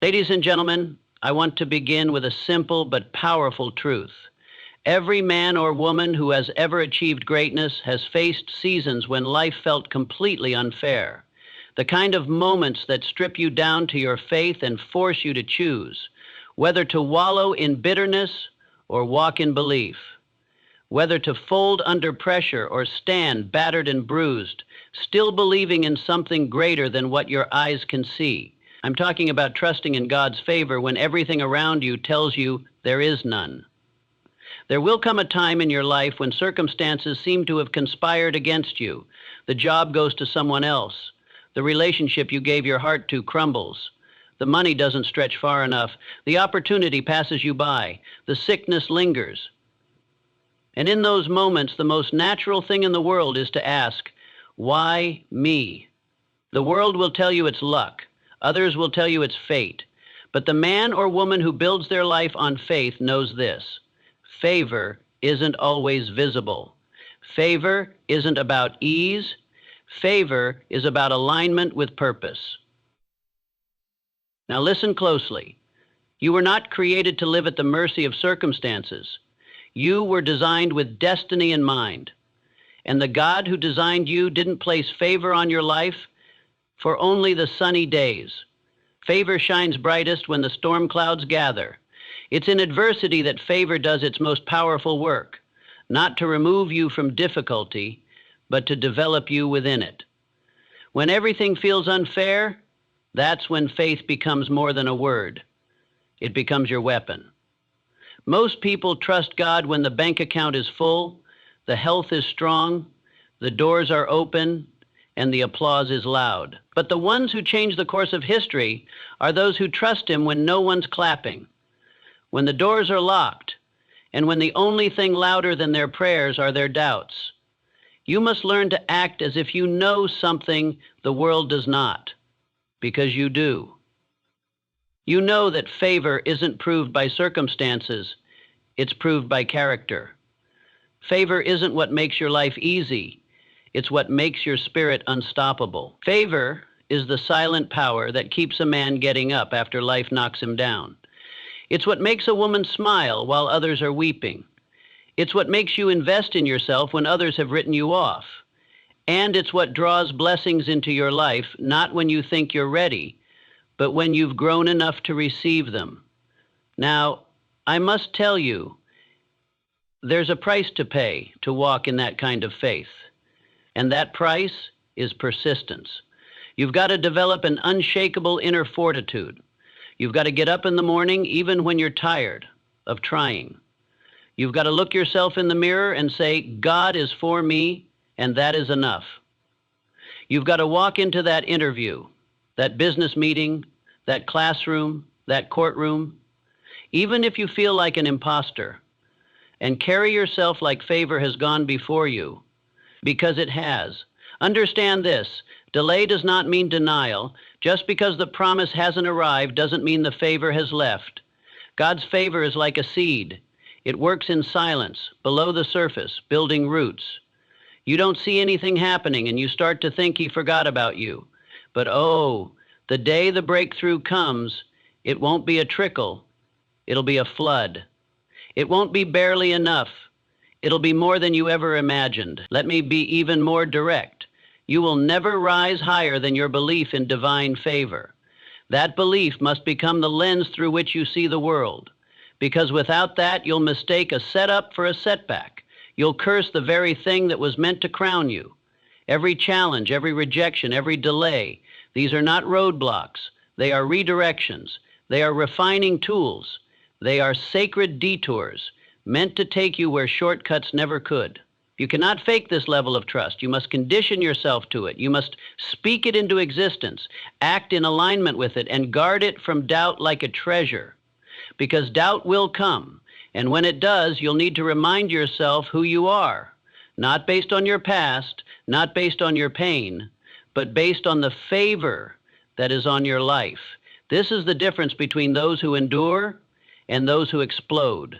Ladies and gentlemen, I want to begin with a simple but powerful truth. Every man or woman who has ever achieved greatness has faced seasons when life felt completely unfair. The kind of moments that strip you down to your faith and force you to choose whether to wallow in bitterness or walk in belief, whether to fold under pressure or stand battered and bruised, still believing in something greater than what your eyes can see. I'm talking about trusting in God's favor when everything around you tells you there is none. There will come a time in your life when circumstances seem to have conspired against you. The job goes to someone else. The relationship you gave your heart to crumbles. The money doesn't stretch far enough. The opportunity passes you by. The sickness lingers. And in those moments, the most natural thing in the world is to ask, why me? The world will tell you it's luck. Others will tell you it's fate. But the man or woman who builds their life on faith knows this. Favor isn't always visible. Favor isn't about ease. Favor is about alignment with purpose. Now listen closely. You were not created to live at the mercy of circumstances. You were designed with destiny in mind. And the God who designed you didn't place favor on your life for only the sunny days. Favor shines brightest when the storm clouds gather. It's in adversity that favor does its most powerful work, not to remove you from difficulty, but to develop you within it. When everything feels unfair, that's when faith becomes more than a word. It becomes your weapon. Most people trust God when the bank account is full, the health is strong, the doors are open, and the applause is loud. But the ones who change the course of history are those who trust Him when no one's clapping, when the doors are locked, and when the only thing louder than their prayers are their doubts. You must learn to act as if you know something the world does not, because you do. You know that favor isn't proved by circumstances, it's proved by character. Favor isn't what makes your life easy, it's what makes your spirit unstoppable. Favor is the silent power that keeps a man getting up after life knocks him down. It's what makes a woman smile while others are weeping. It's what makes you invest in yourself when others have written you off. And it's what draws blessings into your life, not when you think you're ready, but when you've grown enough to receive them. Now, I must tell you, there's a price to pay to walk in that kind of faith. And that price is persistence. You've got to develop an unshakable inner fortitude. You've got to get up in the morning even when you're tired of trying. You've got to look yourself in the mirror and say, God is for me, and that is enough. You've got to walk into that interview, that business meeting, that classroom, that courtroom, even if you feel like an imposter, and carry yourself like favor has gone before you, because it has. Understand this, delay does not mean denial. Just because the promise hasn't arrived doesn't mean the favor has left. God's favor is like a seed. It works in silence, below the surface, building roots. You don't see anything happening and you start to think He forgot about you. But oh, the day the breakthrough comes, it won't be a trickle, it'll be a flood. It won't be barely enough. It'll be more than you ever imagined. Let me be even more direct. You will never rise higher than your belief in divine favor. That belief must become the lens through which you see the world. Because without that, you'll mistake a setup for a setback. You'll curse the very thing that was meant to crown you. Every challenge, every rejection, every delay, these are not roadblocks. They are redirections. They are refining tools. They are sacred detours, meant to take you where shortcuts never could. You cannot fake this level of trust. You must condition yourself to it. You must speak it into existence, act in alignment with it, and guard it from doubt like a treasure. Because doubt will come, and when it does, you'll need to remind yourself who you are, not based on your past, not based on your pain, but based on the favor that is on your life. This is the difference between those who endure and those who explode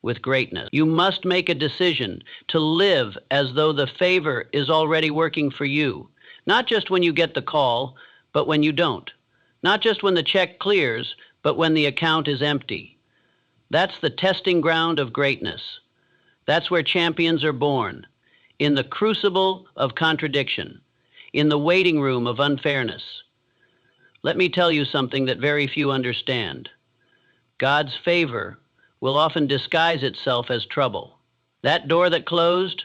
with greatness. You must make a decision to live as though the favor is already working for you, not just when you get the call, but when you don't. Not just when the check clears, but when the account is empty. That's the testing ground of greatness. That's where champions are born, in the crucible of contradiction, in the waiting room of unfairness. Let me tell you something that very few understand. God's favor will often disguise itself as trouble. That door that closed,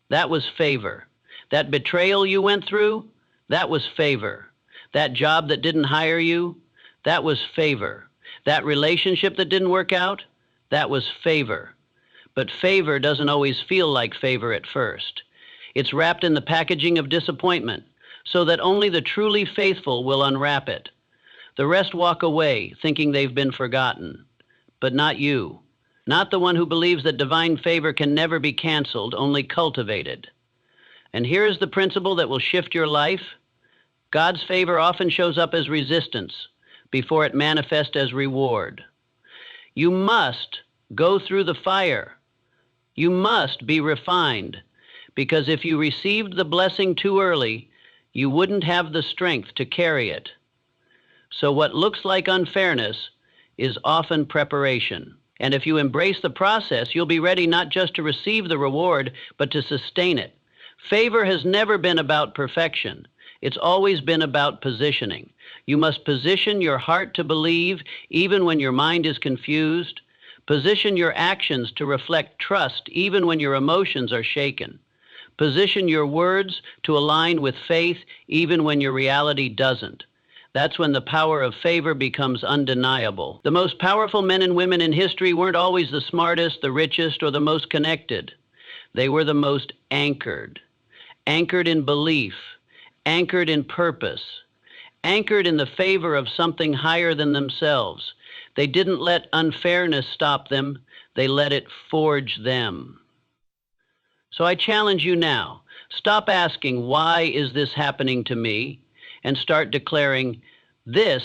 that was favor. That betrayal you went through, that was favor. That job that didn't hire you, that was favor. That relationship that didn't work out, that was favor. But favor doesn't always feel like favor at first. It's wrapped in the packaging of disappointment, so that only the truly faithful will unwrap it. The rest walk away, thinking they've been forgotten. But not you. Not the one who believes that divine favor can never be canceled, only cultivated. And here is the principle that will shift your life. God's favor often shows up as resistance before it manifests as reward. You must go through the fire. You must be refined, because if you received the blessing too early, you wouldn't have the strength to carry it. So what looks like unfairness is often preparation. And if you embrace the process, you'll be ready not just to receive the reward, but to sustain it. Favor has never been about perfection. It's always been about positioning. You must position your heart to believe even when your mind is confused. Position your actions to reflect trust even when your emotions are shaken. Position your words to align with faith even when your reality doesn't. That's when the power of favor becomes undeniable. The most powerful men and women in history weren't always the smartest, the richest, or the most connected. They were the most anchored. Anchored in belief, anchored in purpose, anchored in the favor of something higher than themselves. They didn't let unfairness stop them. They let it forge them. So I challenge you now, stop asking, why is this happening to me? And start declaring, this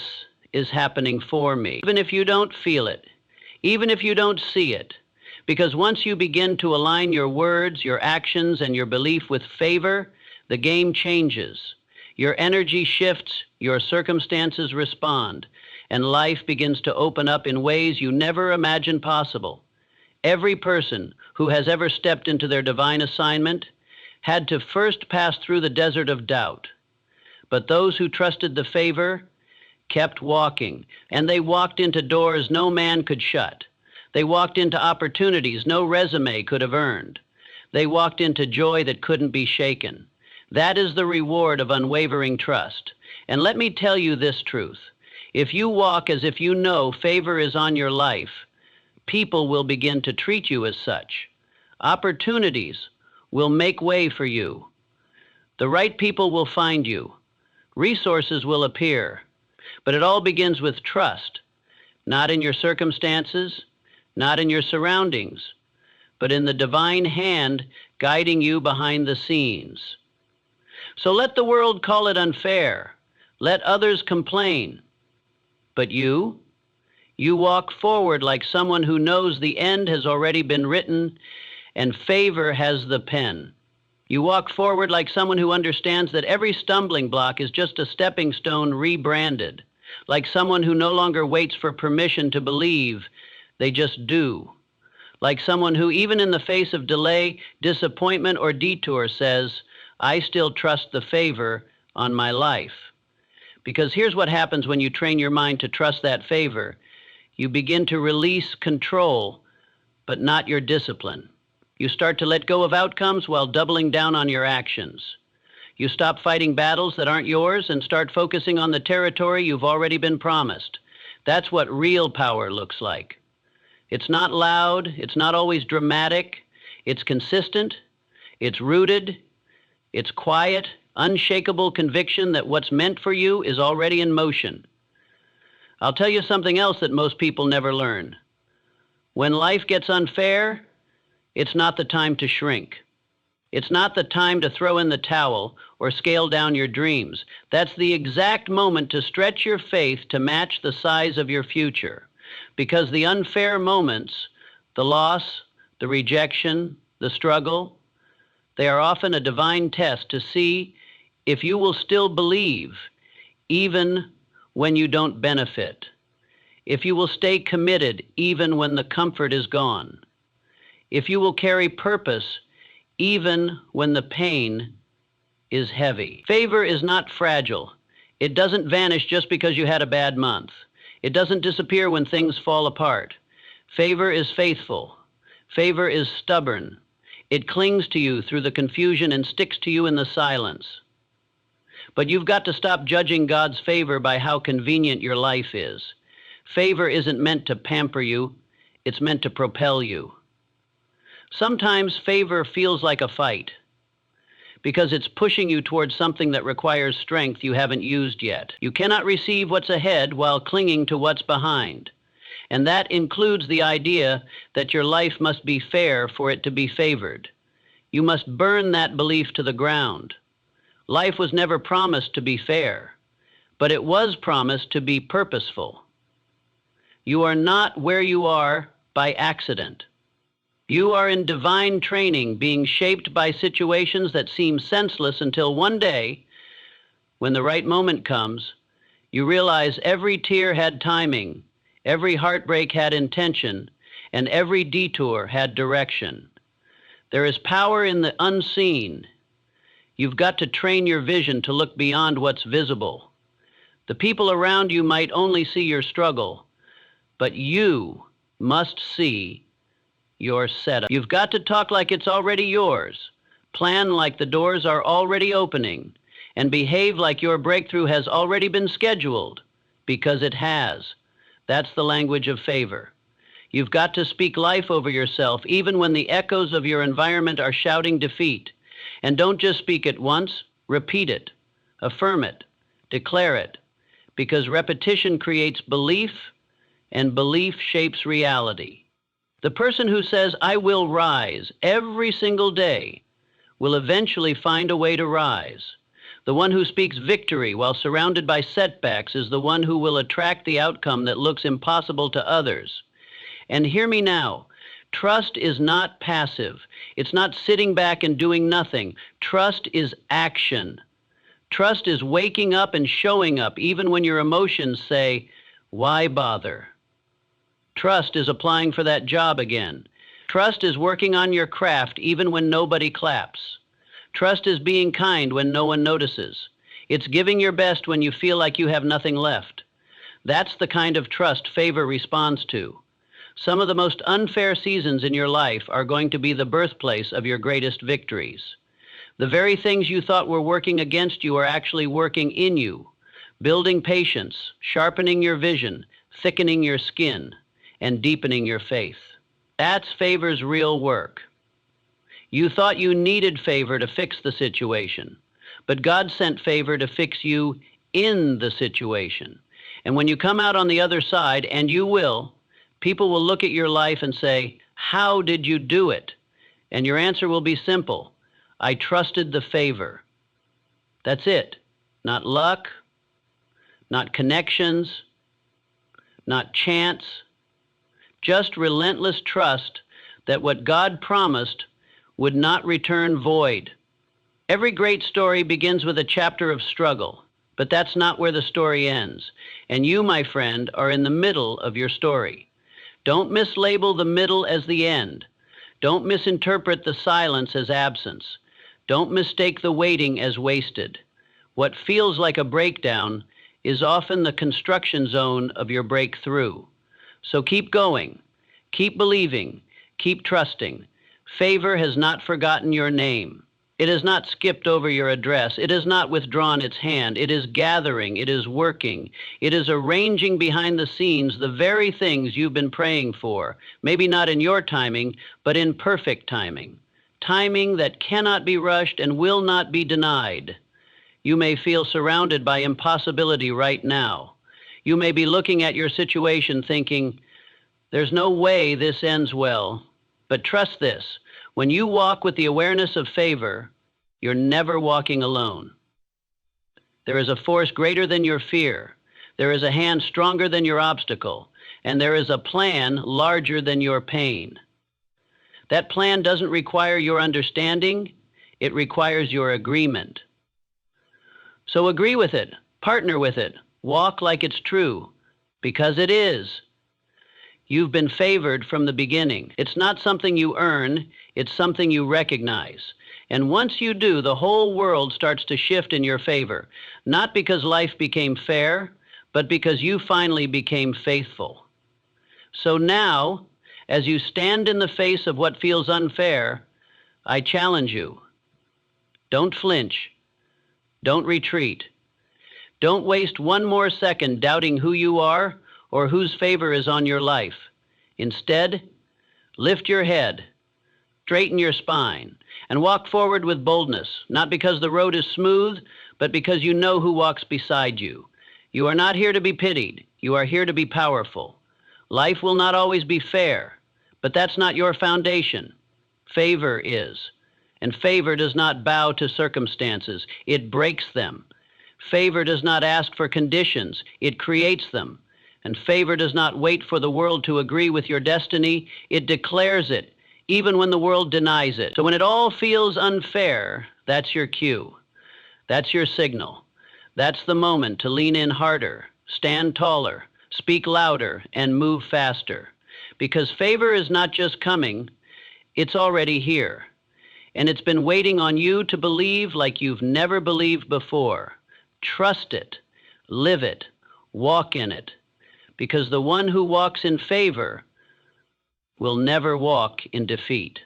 is happening for me. Even if you don't feel it, even if you don't see it, because once you begin to align your words, your actions, and your belief with favor, the game changes. Your energy shifts, your circumstances respond, and life begins to open up in ways you never imagined possible. Every person who has ever stepped into their divine assignment had to first pass through the desert of doubt. But those who trusted the favor kept walking, and they walked into doors no man could shut. They walked into opportunities no resume could have earned. They walked into joy that couldn't be shaken. That is the reward of unwavering trust. And let me tell you this truth. If you walk as if you know favor is on your life, people will begin to treat you as such. Opportunities will make way for you. The right people will find you. Resources will appear. But it all begins with trust, not in your circumstances, not in your surroundings, but in the divine hand guiding you behind the scenes. So let the world call it unfair. Let others complain. But you walk forward like someone who knows the end has already been written and favor has the pen. You walk forward like someone who understands that every stumbling block is just a stepping stone rebranded, like someone who no longer waits for permission to believe, they just do. Like someone who, even in the face of delay, disappointment, or detour, says, I still trust the favor on my life. Because here's what happens when you train your mind to trust that favor. You begin to release control, but not your discipline. You start to let go of outcomes while doubling down on your actions. You stop fighting battles that aren't yours and start focusing on the territory you've already been promised. That's what real power looks like. It's not loud, it's not always dramatic, it's consistent, it's rooted, it's quiet, unshakable conviction that what's meant for you is already in motion. I'll tell you something else that most people never learn. When life gets unfair, it's not the time to shrink. It's not the time to throw in the towel or scale down your dreams. That's the exact moment to stretch your faith to match the size of your future. Because the unfair moments, the loss, the rejection, the struggle, they are often a divine test to see if you will still believe, even when you don't benefit, if you will stay committed even when the comfort is gone, if you will carry purpose even when the pain is heavy. Favor is not fragile. It doesn't vanish just because you had a bad month. It doesn't disappear when things fall apart. Favor is faithful. Favor is stubborn. It clings to you through the confusion and sticks to you in the silence. But you've got to stop judging God's favor by how convenient your life is. Favor isn't meant to pamper you. It's meant to propel you. Sometimes favor feels like a fight because it's pushing you towards something that requires strength you haven't used yet. You cannot receive what's ahead while clinging to what's behind. And that includes the idea that your life must be fair for it to be favored. You must burn that belief to the ground. Life was never promised to be fair, but it was promised to be purposeful. You are not where you are by accident. You are in divine training, being shaped by situations that seem senseless until one day, when the right moment comes, you realize every tear had timing, every heartbreak had intention, and every detour had direction. There is power in the unseen. You've got to train your vision to look beyond what's visible. The people around you might only see your struggle, but you must see your setup. You've got to talk like it's already yours, plan like the doors are already opening, and behave like your breakthrough has already been scheduled, because it has. That's the language of favor. You've got to speak life over yourself, even when the echoes of your environment are shouting defeat. And don't just speak it once, repeat it, affirm it, declare it, because repetition creates belief, and belief shapes reality. The person who says, "I will rise," every single day, will eventually find a way to rise. The one who speaks victory while surrounded by setbacks is the one who will attract the outcome that looks impossible to others. And hear me now, trust is not passive. It's not sitting back and doing nothing. Trust is action. Trust is waking up and showing up even when your emotions say, "Why bother?" Trust is applying for that job again. Trust is working on your craft even when nobody claps. Trust is being kind when no one notices. It's giving your best when you feel like you have nothing left. That's the kind of trust favor responds to. Some of the most unfair seasons in your life are going to be the birthplace of your greatest victories. The very things you thought were working against you are actually working in you, building patience, sharpening your vision, thickening your skin, and deepening your faith. That's favor's real work. You thought you needed favor to fix the situation, but God sent favor to fix you in the situation. And when you come out on the other side, and you will, people will look at your life and say, "How did you do it?" And your answer will be simple: "I trusted the favor." That's it. Not luck, not connections, not chance. Just relentless trust that what God promised would not return void. Every great story begins with a chapter of struggle, but that's not where the story ends. And you, my friend, are in the middle of your story. Don't mislabel the middle as the end. Don't misinterpret the silence as absence. Don't mistake the waiting as wasted. What feels like a breakdown is often the construction zone of your breakthrough. So keep going, keep believing, keep trusting. Favor has not forgotten your name. It has not skipped over your address. It has not withdrawn its hand. It is gathering. It is working. It is arranging behind the scenes the very things you've been praying for, maybe not in your timing, but in perfect timing. Timing that cannot be rushed and will not be denied. You may feel surrounded by impossibility right now. You may be looking at your situation thinking, "There's no way this ends well." But trust this, when you walk with the awareness of favor, you're never walking alone. There is a force greater than your fear. There is a hand stronger than your obstacle. And there is a plan larger than your pain. That plan doesn't require your understanding. It requires your agreement. So agree with it, partner with it, Walk like it's true, because it is. You've been favored from the beginning. It's not something you earn, it's something you recognize. And once you do, the whole world starts to shift in your favor, not because life became fair, but because you finally became faithful. So now, as you stand in the face of what feels unfair, I challenge you. Don't flinch. Don't retreat. Don't waste one more second doubting who you are or whose favor is on your life. Instead, lift your head, straighten your spine, and walk forward with boldness, not because the road is smooth, but because you know who walks beside you. You are not here to be pitied. You are here to be powerful. Life will not always be fair, but that's not your foundation. Favor is. And favor does not bow to circumstances. It breaks them. Favor does not ask for conditions. It creates them. And favor does not wait for the world to agree with your destiny. It declares it, even when the world denies it. So when it all feels unfair, that's your cue. That's your signal. That's the moment to lean in harder, stand taller, speak louder, and move faster. Because favor is not just coming, it's already here. And it's been waiting on you to believe like you've never believed before. Trust it, live it, walk in it. Because the one who walks in favor will never walk in defeat.